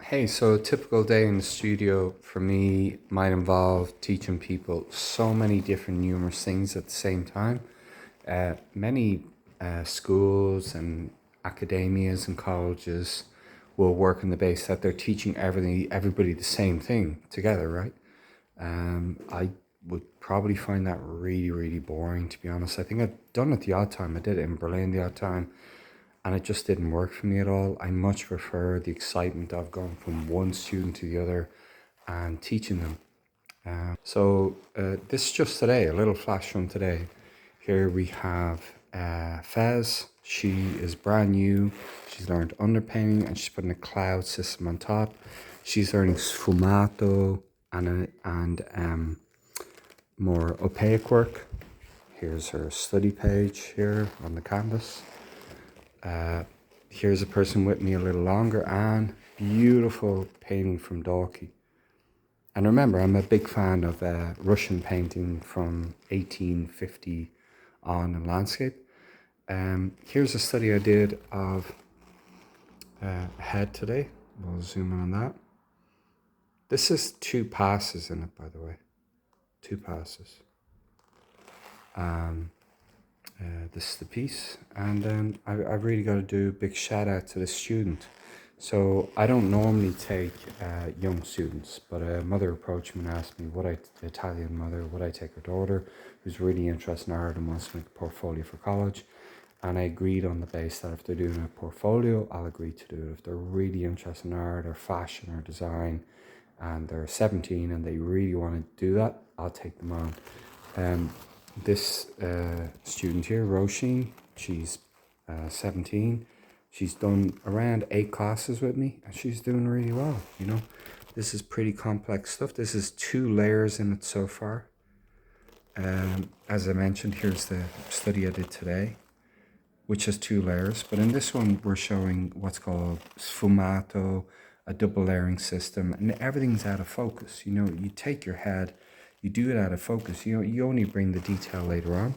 Hey, so a typical day in the studio for me might involve teaching people so many different numerous things at the same time. Many schools and academias and colleges will work on the base that they're teaching everybody the same thing together, right? I would probably find that really, really boring, to be honest. I think I've done it the odd time. I did it in Berlin the odd time, and it just didn't work for me at all. I much prefer the excitement of going from one student to the other and teaching them. This is just today, a little flash from today. Here we have Fez. She is brand new. She's learned underpainting and she's putting a cloud system on top. She's learning sfumato and more opaque work. Here's her study page here on the canvas. Here's a person with me a little longer, Anne. Beautiful painting from Dalkey. And remember, I'm a big fan of Russian painting from 1850 on in landscape. Here's a study I did of head today. We'll zoom in on that. This is 2 passes in it, by the way. 2 passes. This is the piece, and then I've really got to do a big shout out to the student. So I don't normally take young students, but a mother approached me and asked me Italian mother, would I take her daughter who's really interested in art and wants to make a portfolio for college? And I agreed on the base that if they're doing a portfolio, I'll agree to do it. If they're really interested in art or fashion or design and they're 17 and they really want to do that, I'll take them on. This student here, Roisin, she's 17. She's done around 8 classes with me and she's doing really well, you know. This is pretty complex stuff. This is 2 layers in it so far. As I mentioned, here's the study I did today, which has 2 layers. But in this one, we're showing what's called sfumato, a double layering system, and everything's out of focus. You know, you take your head, you do it out of focus. You know, you only bring the detail later on.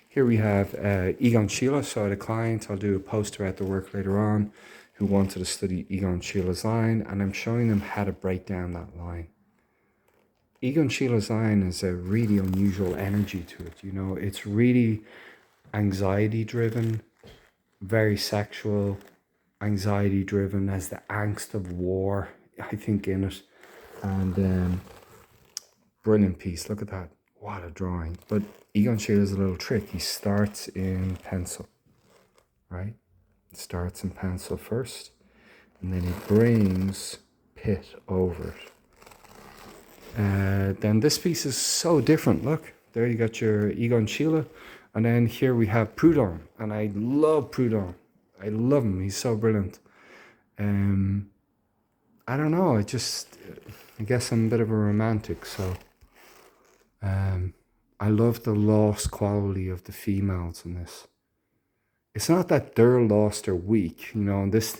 Here we have Egon Schiele. So I had a client, I'll do a post about the work later on, who wanted to study Egon Schiele's line, and I'm showing them how to break down that line. Egon Schiele's line is a really unusual energy to it. You know, it's really anxiety driven, very sexual, anxiety driven, has the angst of war, I think, in it. And brilliant piece. Look at that. What a drawing. But Egon Schiele is a little trick. He starts in pencil, right? Starts in pencil first, and then he brings pit over it. Then this piece is so different. Look, there you got your Egon Schiele. And then here we have Proudhon. And I love Proudhon. I love him. He's so brilliant. I don't know. I guess I'm a bit of a romantic, so I love the lost quality of the females in this. It's not that they're lost or weak, you know, in this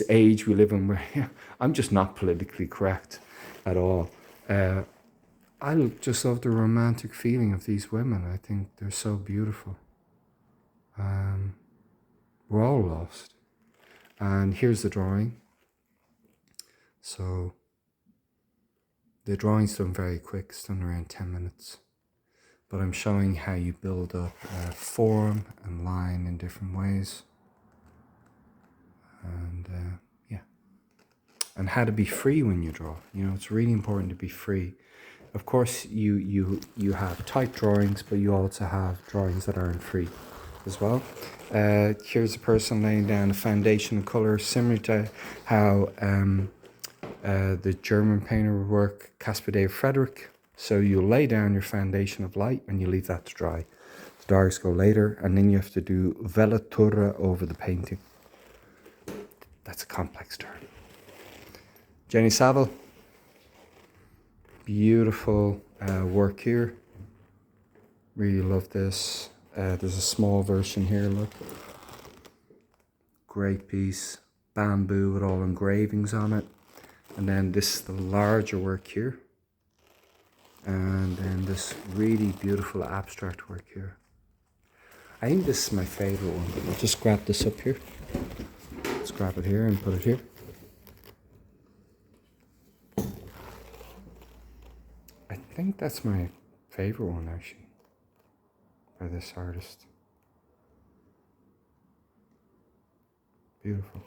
age we live in where I'm just not politically correct at all. I just love the romantic feeling of these women. I think they're so beautiful. We're all lost. And here's the drawing. So the drawing's done very quick, it's done around 10 minutes. But I'm showing how you build up form and line in different ways. And and how to be free when you draw. You know, it's really important to be free. Of course, you have type drawings, but you also have drawings that aren't free as well. Here's a person laying down a foundation of color, similar to how the German painter would work, Caspar David Friedrich. So you lay down your foundation of light and you leave that to dry. The darks go later, and then you have to do velatura over the painting. That's a complex term. Jenny Saville. Beautiful work here. Really love this. There's a small version here, look. Great piece. Bamboo with all engravings on it. And then this is the larger work here. And then this really beautiful abstract work here. I think this is my favorite one. I'll just grab this up here. Let's grab it here and put it here. I think that's my favorite one actually, by this artist. Beautiful.